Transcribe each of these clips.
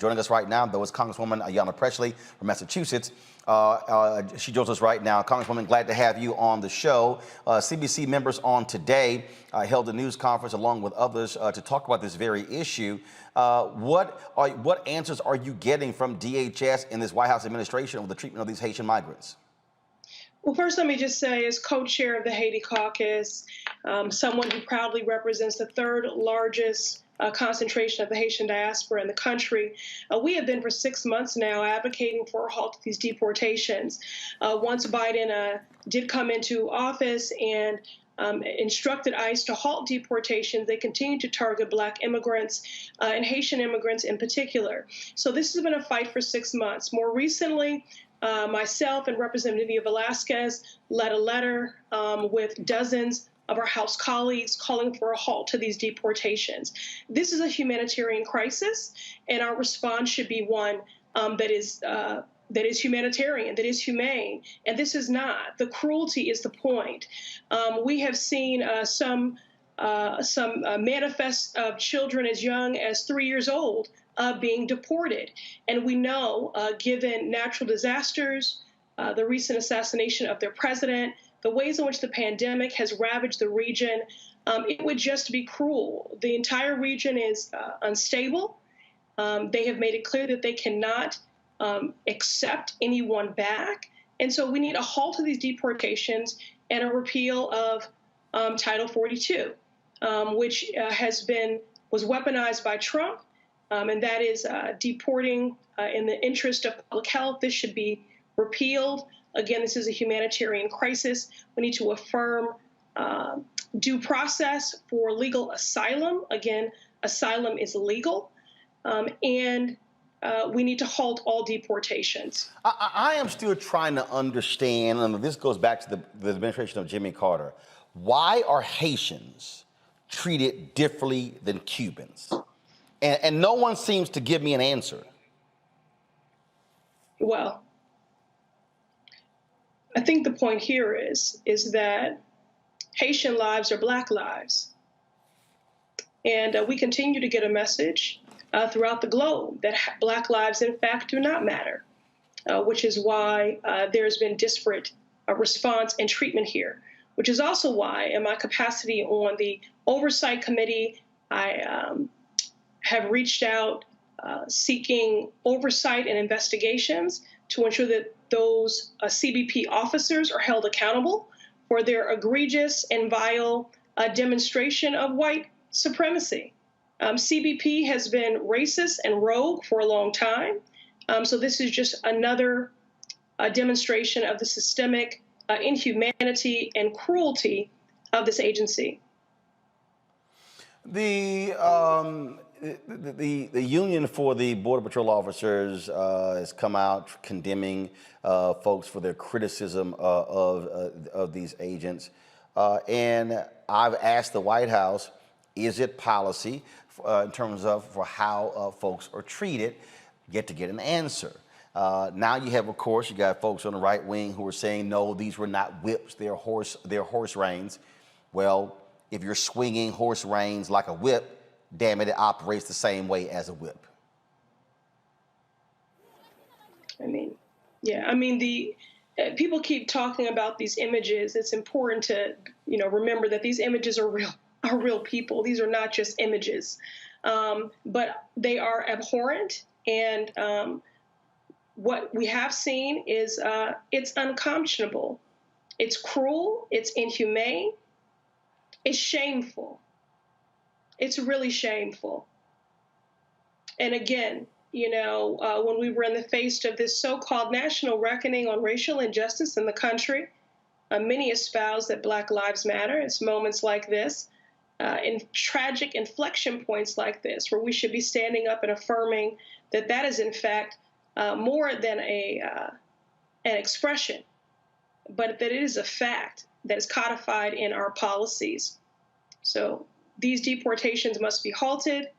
Joining us right now, though, is Congresswoman Ayanna Pressley from Massachusetts. She joins us right now. Congresswoman, glad to have you on the show. CBC members on today held a news conference along with others to talk about this very issue. What answers are you getting from DHS in this White House administration over the treatment of these Haitian migrants? Well, first, let me just say, as co-chair of the Haiti Caucus, someone who proudly represents the third largest concentration of the Haitian diaspora in the country, we have been for 6 months now advocating for a halt to these deportations. Once Biden did come into office and instructed ICE to halt deportations, they continue to target Black immigrants and Haitian immigrants in particular. So this has been a fight for 6 months. More recently, myself and Representative Nia Velasquez led a letter with dozens of our House colleagues calling for a halt to these deportations. This is a humanitarian crisis, and our response should be one that is humanitarian, that is humane, and this is not. The cruelty is the point. We have seen some manifests of children as young as 3 years old being deported. And we know, given natural disasters, the recent assassination of their president, the ways in which the pandemic has ravaged the region, it would just be cruel. The entire region is unstable. They have made it clear that they cannot accept anyone back. And so we need a halt to these deportations and a repeal of Title 42, which was weaponized by Trump. And that is deporting in the interest of public health. This should be repealed. Again, this is a humanitarian crisis. We need to affirm due process for legal asylum. Again, asylum is legal. And we need to halt all deportations. I am still trying to understand, and this goes back to the administration of Jimmy Carter. Why are Haitians treated differently than Cubans? And no one seems to give me an answer. Well, I think the point here is that Haitian lives are Black lives. And we continue to get a message throughout the globe that Black lives, in fact, do not matter, which is why there's been disparate response and treatment here, which is also why, in my capacity on the Oversight Committee, I have reached out seeking oversight and investigations to ensure that those CBP officers are held accountable for their egregious and vile demonstration of white supremacy. CBP has been racist and rogue for a long time. So this is just another demonstration of the systemic inhumanity and cruelty of this agency. The union for the Border Patrol officers has come out condemning folks for their criticism of these agents. And I've asked the White House, is it policy in terms of for how folks are treated, yet to get an answer. Now you have, of course, you got folks on the right wing who are saying, no, these were not whips, they're horse reins. Well, if you're swinging horse reins like a whip, damn it, it operates the same way as a whip. People keep talking about these images. It's important to, remember that these images are real people. These are not just images, but they are abhorrent. And what we have seen is it's unconscionable. It's cruel. It's inhumane. It's shameful. It's really shameful. And again, when we were in the face of this so-called national reckoning on racial injustice in the country, many espouse that Black lives matter. It's moments like this, in tragic inflection points like this, where we should be standing up and affirming that that is, in fact, more than an expression, but that it is a fact that is codified in our policies. So these deportations must be halted.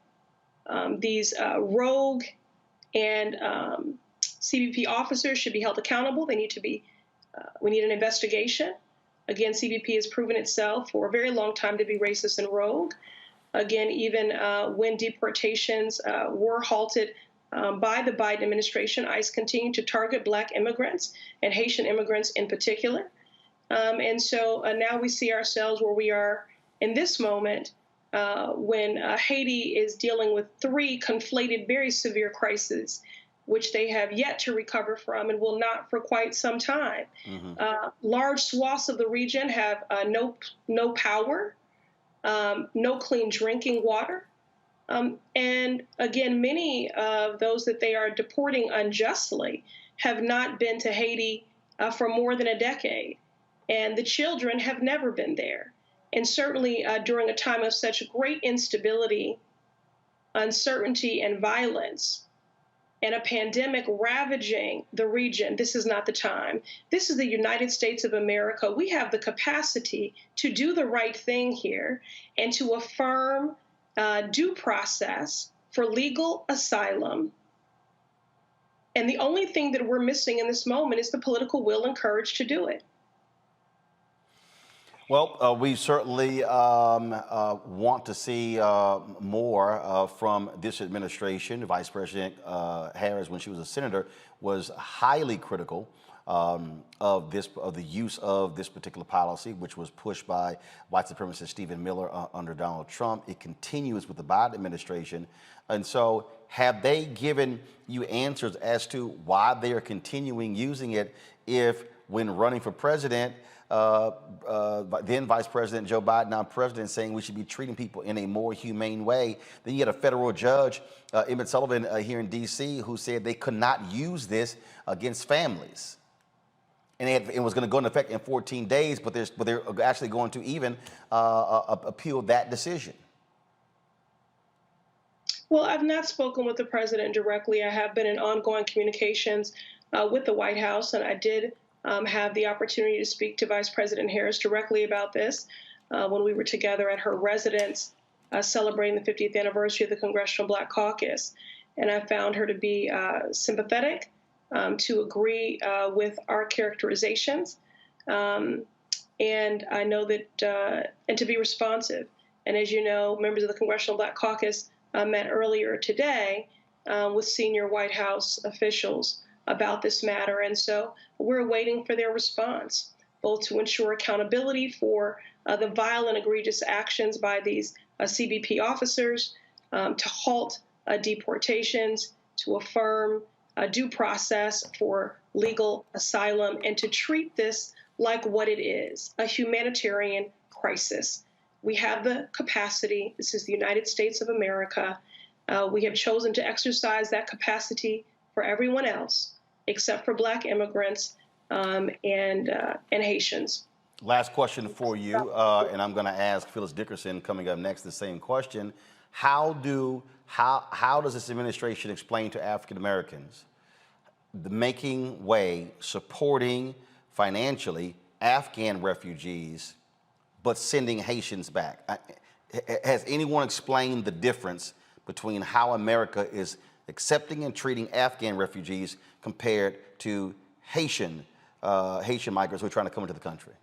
These rogue and CBP officers should be held accountable. They need to be. We need an investigation. Again, CBP has proven itself for a very long time to be racist and rogue. Again, even when deportations were halted by the Biden administration. ICE continued to target Black immigrants and Haitian immigrants in particular. And so now we see ourselves where we are in this moment when Haiti is dealing with three conflated, very severe crises, which they have yet to recover from and will not for quite some time. Large swaths of the region have no power, no clean drinking water. And again, many of those that they are deporting unjustly have not been to Haiti for more than a decade. And the children have never been there. And certainly during a time of such great instability, uncertainty, and violence, and a pandemic ravaging the region, this is not the time. This is the United States of America. We have the capacity to do the right thing here and to affirm due process for legal asylum. And the only thing that we're missing in this moment is the political will and courage to do it. Well, we certainly want to see more from this administration. Vice President Harris, when she was a senator, was highly critical of the use of this particular policy, which was pushed by white supremacist Stephen Miller under Donald Trump. It continues with the Biden administration. And so have they given you answers as to why they are continuing using it if, when running for president, then Vice President Joe Biden, now President, saying we should be treating people in a more humane way? Then you had a federal judge, Emmett Sullivan, here in D.C., who said they could not use this against families. And it was going to go into effect in 14 days, but they're actually going to even appeal that decision. Well, I've not spoken with the president directly. I have been in ongoing communications with the White House, and I did have the opportunity to speak to Vice President Harris directly about this when we were together at her residence celebrating the 50th anniversary of the Congressional Black Caucus. And I found her to be sympathetic, to agree with our characterizations, and I know that, and to be responsive. And as you know, members of the Congressional Black Caucus met earlier today with senior White House officials about this matter. And so we're waiting for their response, both to ensure accountability for the vile and egregious actions by these CBP officers, to halt deportations, to affirm due process for legal asylum, and to treat this like what it is, a humanitarian crisis. We have the capacity. This is the United States of America. We have chosen to exercise that capacity for everyone else, except for Black immigrants and Haitians. Last question for you, and I'm going to ask Phyllis Dickerson coming up next the same question. How does this administration explain to African Americans the making way, supporting financially Afghan refugees, but sending Haitians back? Has anyone explained the difference between how America is accepting and treating Afghan refugees compared to Haitian migrants who are trying to come into the country?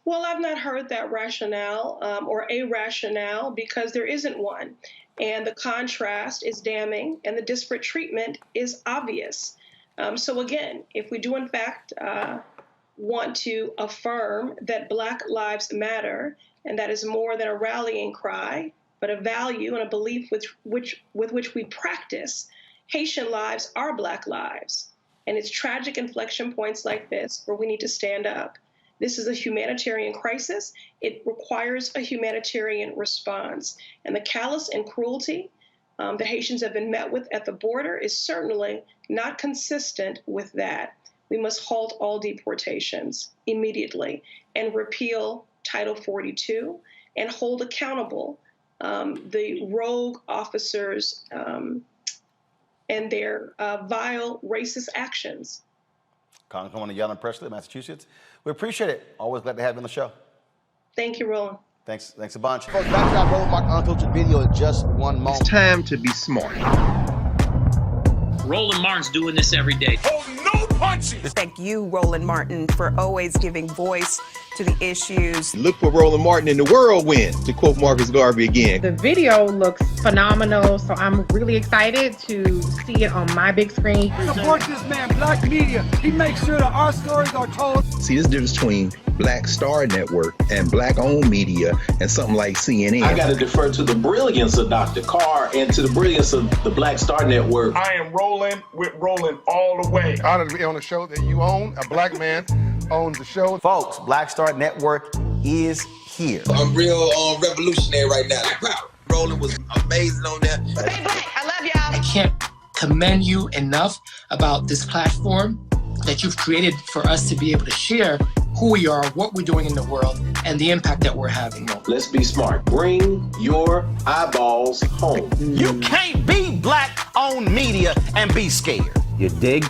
Well, I've not heard that rationale or a rationale, because there isn't one. And the contrast is damning and the disparate treatment is obvious. So again, if we do in fact want to affirm that Black lives matter, and that is more than a rallying cry, but a value and a belief with which we practice, Haitian lives are Black lives. And it's tragic inflection points like this where we need to stand up. This is a humanitarian crisis. It requires a humanitarian response. And the callous and cruelty that Haitians have been met with at the border is certainly not consistent with that. We must halt all deportations immediately and repeal Title 42 and hold accountable the rogue officers and their vile racist actions. Congresswoman Ayanna Pressley, Massachusetts. We appreciate it. Always glad to have you on the show. Thank you, Roland. Thanks a bunch. Folks, back to our Roland Martin unfiltered video in just one moment. It's time to be smart. Roland Martin's doing this every day. Oh, no punches! Thank you, Roland Martin, for always giving voice to the issues. Look for Roland Martin in the whirlwind, to quote Marcus Garvey again. The video looks phenomenal, so I'm really excited to see it on my big screen. Support this man, Black Media. He makes sure that our stories are told. See, this difference between Black Star Network and Black-owned media and something like CNN. I got to defer to the brilliance of Dr. Carr and to the brilliance of the Black Star Network. I am rolling with Roland all the way. Honored to be on a show that you own. A black man owns the show. Folks, Black Star Network is here. I'm real revolutionary right now. Wow. Roland was amazing on that. Stay black. I love y'all. I can't commend you enough about this platform that you've created for us to be able to share who we are, what we're doing in the world, and the impact that we're having. Let's be smart. Bring your eyeballs home. You can't be Black-owned media and be scared. You dig?